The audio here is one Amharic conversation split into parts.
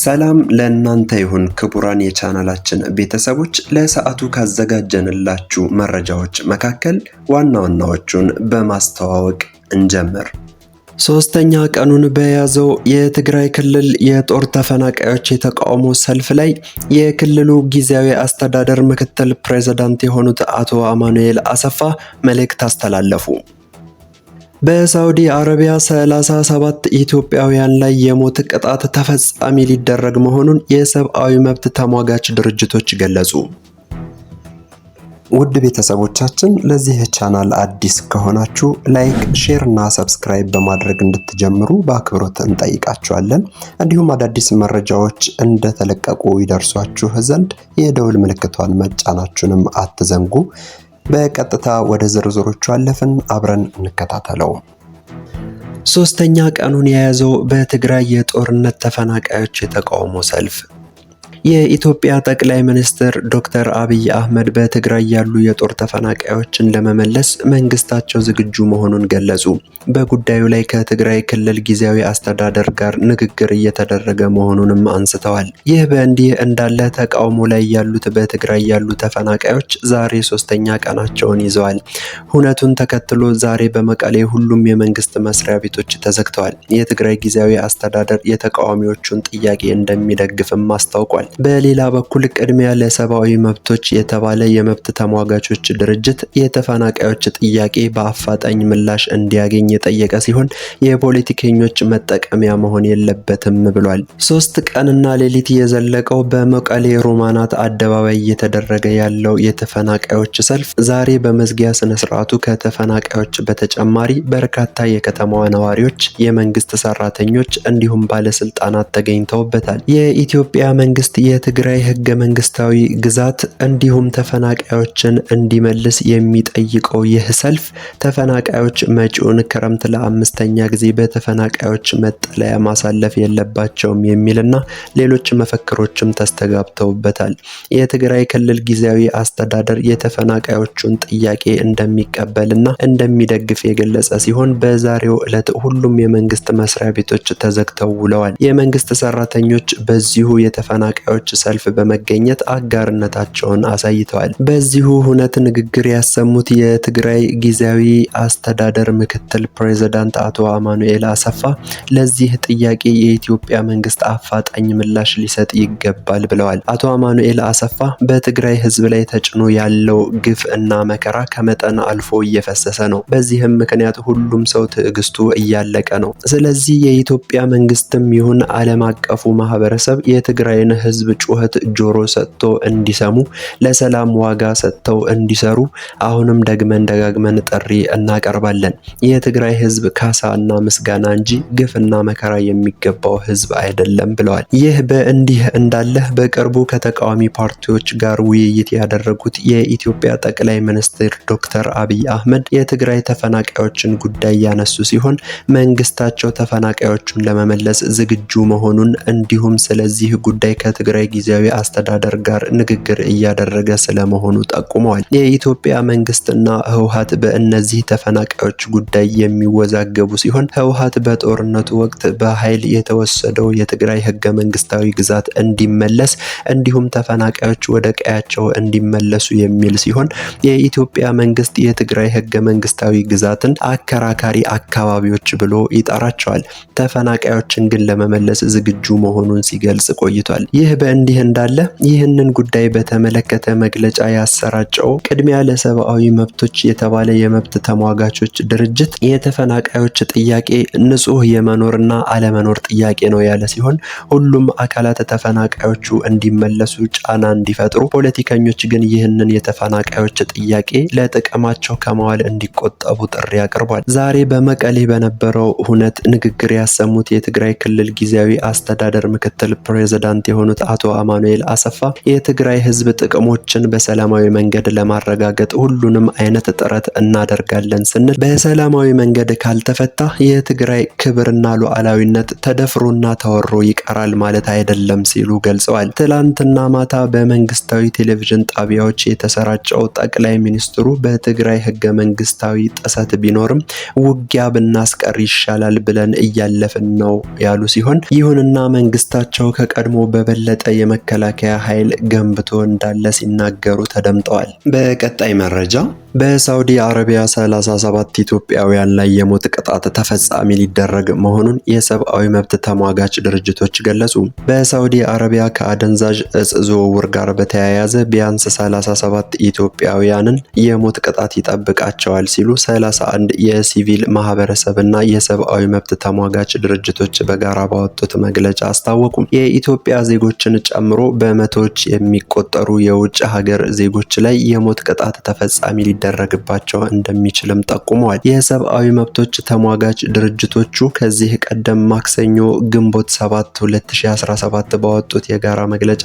ሰላም ለእናንተ ይሁን ክቡራን የቻናላችን ቤተሰቦች፣ ለሰዓቱ ካዘጋጀንላችሁ መረጃዎች መካከል ዋና ዋናዎቹን በማስተዋወቅ እንጀምር። ሶስተኛ ቀኑን በያዘው የትግራይ ክልል የጦር ተፈናቃዮች የተቃውሞ ሰልፍ ላይ የክልሉ ጊዜያዊ አስተዳደር ምክትል ፕሬዝዳንት የሆኑት አቶ አማኑኤል አሰፋ መልእክት አስተላለፉ። በሳዑዲ አረቢያ 37 ኢትዮጵያውያን ላይ የሞት ቅጣት ተፈጻሚ ሊደረግ መሆኑን የሰብአዊ መብት ተሟጋች ድርጅቶች ገለጹ። ውድ ቤተሰቦቻችን፣ ለዚህ ቻናል አዲስ ከሆናችሁ ላይክ፣ ሼር እና ሰብስክራይብ በማድረግ እንድትጀምሩ በአክብሮት እንጠይቃችኋለን። እንዲሁም አዳዲስ መረጃዎች እንደተለቀቁ ይደርሷችሁ ዘንድ የደውል ምልክቷን መጫናችሁንም አትዘንጉ። በቀጥታ ወደ ዝርዝሮቹ አለፍን፣ አብረን እንከታተለው። ሶስተኛ ቀኑን የያዘው በትግራይ የጦርነት ተፈናቃዮች የተቃውሞ ሰልፍ። የኢትዮጵያ ጠቅላይ ሚኒስትር ዶክተር አብይ አህመድ በትግራይ ያሉ የጦር ተፈናቃዮችን ለመመለስ መንግስታቸው ዝግጁ መሆኑን ገለጹ። በጉዳዩ ላይ ከትግራይ ክልል ጊዜያዊ አስተዳደር ጋር ንግግር እየተደረገ መሆኑንም አንስተዋል። ይህ በእንዲህ እንዳለ ተቃውሞ ላይ ያሉት በትግራይ ያሉ ተፈናቃዮች ዛሬ ሶስተኛ ቀናቸውን ይዘዋል። ሁነቱን ተከትሎ ዛሬ በመቀሌ ሁሉም የመንግስት መስሪያ ቤቶች ተዘግተዋል። የትግራይ ጊዜያዊ አስተዳደር የተቃዋሚዎቹን ጥያቄ እንደሚደግፍም አስታውቋል። በሌላ በኩል ቅድሚያ ለሰብአዊ መብቶች የተባለ የመብት ተሟጋቾች ድርጅት የተፈናቃዮች ጥያቄ በአፋጣኝ ምላሽ እንዲያገኝ የጠየቀ ሲሆን የፖለቲከኞች መጠቀሚያ መሆን የለበትም ብሏል። 3 ቀንና ሌሊት የዘለቀው በመቀሌ ሮማናት አደባባይ እየተደረገ ያለው የተፈናቃዮች ሰልፍ ዛሬ በመዝጊያ ስነ ስርዓቱ ከተፈናቃዮች በተጨማሪ በርካታ የከተማዋ ነዋሪዎች፣ የመንግስት ሰራተኞች እንዲሁም ባለስልጣናት ተገኝተውበታል። የኢትዮጵያ መንግስት የትግራይ ህገ መንግስታዊ ግዛት እንዲሁም ተፈናቃዮችን እንዲመልስ የሚጠይቀው ይህ ሰልፍ ተፈናቃዮች መጪውን ክረምት ለአምስተኛ ጊዜ በተፈናቃዮች መጠለያ ማሳለፍ የለባቸውም የሚልና ሌሎች መፈክሮችም ተስተጋብተውበታል። የትግራይ ክልል ጊዜያዊ አስተዳደር የተፈናቃዮቹን ጥያቄ እንደሚቀበልና እንደሚደግፍ የገለጸ ሲሆን በዛሬው ዕለት ሁሉም የመንግስት መስሪያ ቤቶች ተዘግተው ውለዋል። የመንግስት ሰራተኞች በዚሁ የተፈናቃዮች ሰልፍ በመገኘት አጋርነታቸውን አሳይተዋል። በዚሁ ሁነት ንግግር ያሰሙት የትግራይ ጊዜያዊ አስተዳደር ምክትል ፕሬዝዳንት አቶ አማኑኤል አሰፋ ለዚህ ጥያቄ የኢትዮጵያ መንግስት አፋጣኝ ምላሽ ሊሰጥ ይገባል ብለዋል። አቶ አማኑኤል አሰፋ በትግራይ ህዝብ ላይ ተጭኖ ያለው ግፍ እና መከራ ከመጠን አልፎ እየፈሰሰ ነው። በዚህም ምክንያት ሁሉም ሰው ትዕግስቱ እያለቀ ነው። ስለዚህ የኢትዮጵያ መንግስትም ይሁን ዓለም አቀፉ ማህበረሰብ የትግራይን ህዝብ ጩኸት ጆሮ ሰጥቶ እንዲሰሙ፣ ለሰላም ዋጋ ሰጥተው እንዲሰሩ አሁንም ደጋግመን ጥሪ እናቀርባለን። የትግራይ ህዝብ ካሳ እና ምስጋና እንጂ ግፍና መከራ የሚገባው ህዝብ አይደለም ብለዋል። ይህ በእንዲህ እንዳለ በቅርቡ ከተቃዋሚ ፓርቲዎች ጋር ውይይት ያደረጉት የኢትዮጵያ ጠቅላይ ሚኒስትር ዶክተር አብይ አህመድ የትግራይ ተፈናቃዮችን ጉዳይ ያነሱ ሲሆን መንግስታቸው ተፈናቃዮቹን ለመመለስ ዝግጁ መሆኑን እንዲሁም ስለዚህ ጉዳይ ከትግራይ ጊዜያዊ አስተዳደር ጋር ንግግር እያደረገ ስለመሆኑ ጠቁመዋል። የኢትዮጵያ መንግስትና ህወሓት በእነዚህ ተፈናቃዮች ጉዳይ የሚወዛገቡ ሲሆን ህወሓት በጦርነቱ ወቅት በኃይል የተወሰደው የትግራይ ህገ መንግስታዊ ግዛት እንዲመለስ እንዲሁም ተፈናቃዮች ወደ ቀያቸው እንዲመለሱ የሚል ሲሆን የኢትዮጵያ መንግስት የትግራይ ህገ መንግስታዊ ግዛትን አከራካሪ አካባቢዎች ብሎ ይጠራቸዋል። ተፈናቃዮችን ግን ለመመለስ ዝግጁ መሆኑን ሲገልጽ ቆይቷል። ይህ በእንዲህ እንዳለ ይህንን ጉዳይ በተመለከተ መግለጫ ያሰራጨው ቅድሚያ ለሰብአዊ መብቶች የተባለ የመብት ተሟጋቾች ድርጅት የተፈናቃዮች ጥያቄ ንጹህ የመኖርና አለመኖር ጥያቄ ነው ያለ ሲሆን ሁሉም አካላት ተፈናቃዮቹ እንዲመለሱ ጫና እንዲፈጥሩ፣ ፖለቲከኞች ግን ይህንን የተፈናቃዮች ጥያቄ ለጥቅማቸው ከመዋል እንዲቆጠቡ ጥሪ አቅርቧል። ዛሬ በመቀሌ በነበረው ሁነት ንግግር ያሰሙት የትግራይ ክልል ጊዜያዊ አስተዳደር ምክትል ፕሬዝዳንት የሆኑት አቶ አማኑኤል አሰፋ የትግራይ ህዝብ ጥቅሞችን በሰላማዊ መንገድ ለማረጋገጥ ሁሉንም አይነት ጥረት እናደርጋለን ስንል በሰላማዊ መንገድ ካልተፈታ የትግራይ ክብርና ሉዓላዊነት ተደፍሮና ተወሮ ይቀራል ማለት አይደለም ሲሉ ገልጸዋል። ትላንትና ማታ በመንግስታዊ ቴሌቪዥን ጣቢያዎች የተሰራጨው ጠቅላይ ሚኒስትሩ በትግራይ ህገ መንግስታዊ ጥሰት ቢኖርም ውጊያ ብናስቀር ይሻላል ብለን እያለፍን ነው ያሉ ሲሆን ይሁንና መንግስታቸው ከቀድሞ በበለጠ የመከላከያ ኃይል ገንብቶ እንዳለ ሲናገሩ ተደምጠዋል። በቀጣይ መረጃ በሳውዲ አረቢያ 37 ኢትዮጵያውያን ላይ የሞት ቅጣት ተፈጻሚ ሊደረግ መሆኑን የሰብአዊ መብት ተሟጋች ድርጅቶች ገለጹ። በሳውዲ አረቢያ ከአደንዛዥ እጽ ዝውውር ጋር በተያያዘ ቢያንስ 37 ኢትዮጵያውያንን የሞት ቅጣት ይጠብቃቸዋል ሲሉ 31 የሲቪል ማህበረሰብና የሰብአዊ መብት ተሟጋች ድርጅቶች በጋራ ባወጡት መግለጫ አስታወቁ። የኢትዮጵያ ዜጎችን ጨምሮ በመቶዎች የሚቆጠሩ የውጭ ሀገር ዜጎች ላይ የሞት ቅጣት ተፈጻሚ ሊደረግባቸው እንደሚችልም ጠቁመዋል። የሰብአዊ መብቶች ተሟጋች ድርጅቶቹ ከዚህ ቀደም ማክሰኞ ግንቦት 7 2017 ባወጡት የጋራ መግለጫ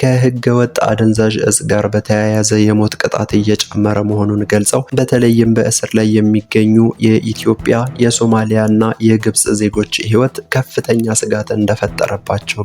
ከህገወጥ አደንዛዥ እጽ ጋር በተያያዘ የሞት ቅጣት እየጨመረ መሆኑን ገልጸው በተለይም በእስር ላይ የሚገኙ የኢትዮጵያ፣ የሶማሊያና የግብጽ ዜጎች ህይወት ከፍተኛ ስጋት እንደፈጠረባቸው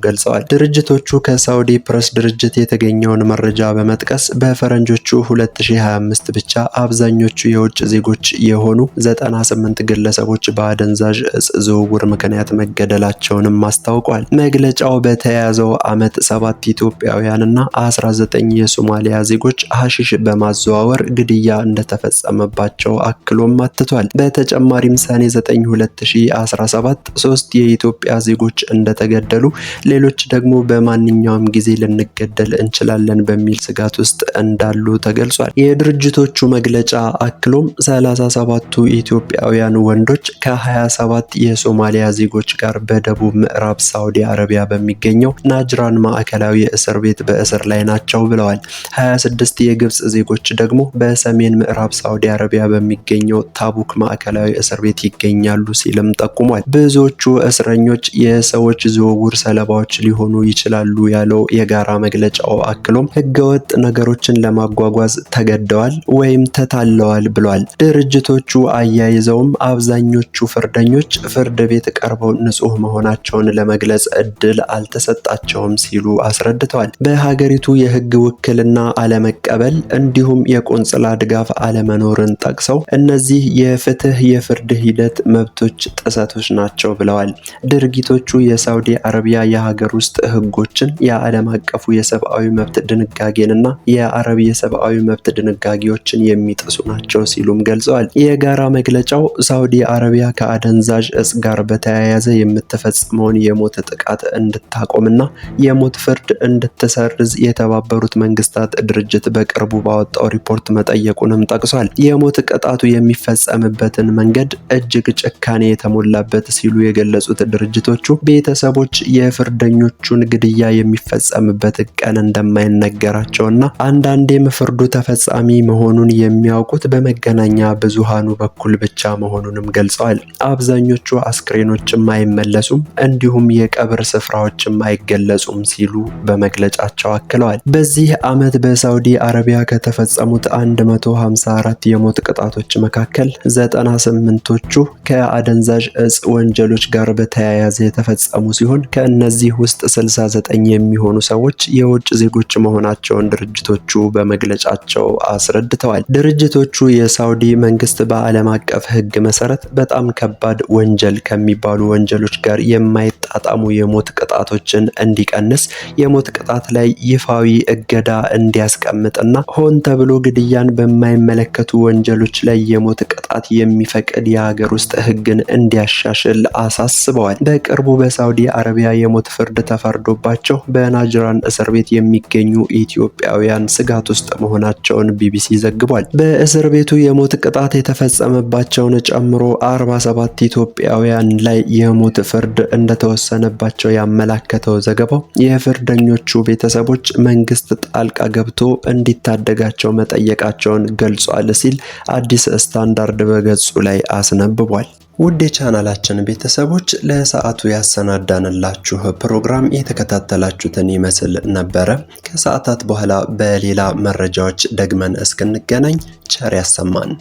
ገልጸዋል። ድርጅቶቹ ከሳውዲ ፕሬስ ድርጅት የተገኘውን መረጃ በመጥቀስ በፈረንጆቹ 2025 ብቻ አብዛኞቹ የውጭ ዜጎች የሆኑ 98 ግለሰቦች በአደንዛዥ እጽ ዝውውር ምክንያት መገደላቸውንም አስታውቋል። መግለጫው በተያያዘው ዓመት 7 ኢትዮጵያውያንና 19 የሶማሊያ ዜጎች ሐሺሽ በማዘዋወር ግድያ እንደተፈጸመባቸው አክሎም አትቷል። በተጨማሪም ሰኔ 9 2017 3 የኢትዮጵያ ዜጎች እንደተገደሉ፣ ሌሎች ደግሞ በማንኛውም ጊዜ ልንገደል እንችላለን በሚል ስጋት ውስጥ እንዳሉ ተገልጿል። የድርጅቶቹ መግለጫ አክሎም 37ቱ ኢትዮጵያውያን ወንዶች ከ27 የሶማሊያ ዜጎች ጋር በደቡብ ምዕራብ ሳውዲ አረቢያ በሚገኘው ናጅራን ማዕከላዊ እስር ቤት በእስር ላይ ናቸው ብለዋል። 26 የግብጽ ዜጎች ደግሞ በሰሜን ምዕራብ ሳውዲ አረቢያ በሚገኘው ታቡክ ማዕከላዊ እስር ቤት ይገኛሉ ሲልም ጠቁሟል። ብዙዎቹ እስረኞች የሰዎች ዝውውር ሰለባዎች ሊሆኑ ይችላሉ ያለው የጋራ መግለጫው አክሎም ህገወጥ ነገሮችን ለማጓጓዝ ተገደዋል ወይም ተታለዋል ብሏል። ድርጅቶቹ አያይዘውም አብዛኞቹ ፍርደኞች ፍርድ ቤት ቀርበው ንጹህ መሆናቸውን ለመግለጽ እድል አልተሰጣቸውም ሲሉ አስረድተዋል። በሀገሪቱ የህግ ውክልና አለመቀበል እንዲሁም የቆንጽላ ድጋፍ አለመኖርን ጠቅሰው እነዚህ የፍርድ ሂደት መብቶች ጥሰቶች ናቸው ብለዋል። ድርጊቶቹ የሳውዲ አረቢያ የሀገር ውስጥ ህጎችን፣ የዓለም አቀፉ የሰብአዊ መብት ድንጋጌንና የአረብ የሰብአዊ መብት ድንጋጌዎችን የሚጥሱ ናቸው ሲሉም ገልጸዋል። የጋራ መግለጫው ሳውዲ አረቢያ ከአደንዛዥ እጽ ጋር በተያያዘ የምትፈጽመውን የሞት ጥቃት እንድታቆምና የሞት ፍርድ እንድትሰርዝ የተባበሩት መንግስታት ድርጅት በቅርቡ ባወጣው ሪፖርት መጠየቁንም ጠቅሷል። የሞት ቅጣቱ የሚፈጸምበትን መንገድ እጅግ ጭካኔ የተሞላበት ሲሉ የገለጹት ድርጅቶቹ ቤተሰቦች የፍርደኞቹን ግድያ የሚፈጸምበት ቀን እንደማይነገራቸውና አንዳንዴም ፍርዱ ተፈጻሚ መሆኑን የሚያውቁት በመገናኛ ብዙሃኑ በኩል ብቻ መሆኑንም ገልጸዋል። አብዛኞቹ አስክሬኖችም አይመለሱም እንዲሁም የቀብር ስፍራዎችም አይገለጹም ሲሉ በመግለጫቸው አክለዋል። በዚህ ዓመት በሳውዲ አረቢያ ከተፈጸሙት 154 የሞት ቅጣቶች መካከል 98ቶቹ ከአደንዛዥ እጽ ወንጀሎች ጋር በተያያዘ የተፈጸሙ ሲሆን ከእነዚህ ውስጥ 69 የሚሆኑ ሰዎች የውጭ ዜጎች መሆናቸውን ድርጅቶቹ በመግለጫቸው አስረድተዋል። ድርጅቶቹ የሳውዲ መንግስት በዓለም አቀፍ ሕግ መሰረት በጣም ከባድ ወንጀል ከሚባሉ ወንጀሎች ጋር የማይጣጣሙ የሞት ቅጣቶችን እንዲቀንስ፣ የሞት ቅጣት ላይ ይፋዊ እገዳ እንዲያስቀምጥና ሆን ተብሎ ግድያን በማይመለከቱ ወንጀሎች ላይ የሞት ቅጣት የሚፈቅድ የሀገር ውስጥ ሕግን እንዲያሻሽል አሳስበዋል። በቅርቡ በሳውዲ አረቢያ የሞት ፍርድ ተፈርዶባቸው በናጅራን እስር ቤት የሚገኙ ኢትዮጵያውያን ስጋት ውስጥ መሆናቸውን ቢቢሲ ዘግቧል። በእስር ቤቱ የሞት ቅጣት የተፈጸመባቸውን ጨምሮ 47 ኢትዮጵያውያን ላይ የሞት ፍርድ እንደተወሰነባቸው ያመላከተው ዘገባው የፍርደኞቹ ቤተሰቦች መንግስት ጣልቃ ገብቶ እንዲታደጋቸው መጠየቃቸውን ገልጿል ሲል አዲስ ስታንዳርድ በገጹ ላይ አስነብቧል። ውድ የቻናላችን ቤተሰቦች ለሰዓቱ ያሰናዳንላችሁ ፕሮግራም የተከታተላችሁትን ይመስል ነበረ። ከሰዓታት በኋላ በሌላ መረጃዎች ደግመን እስክንገናኝ ቸር ያሰማን።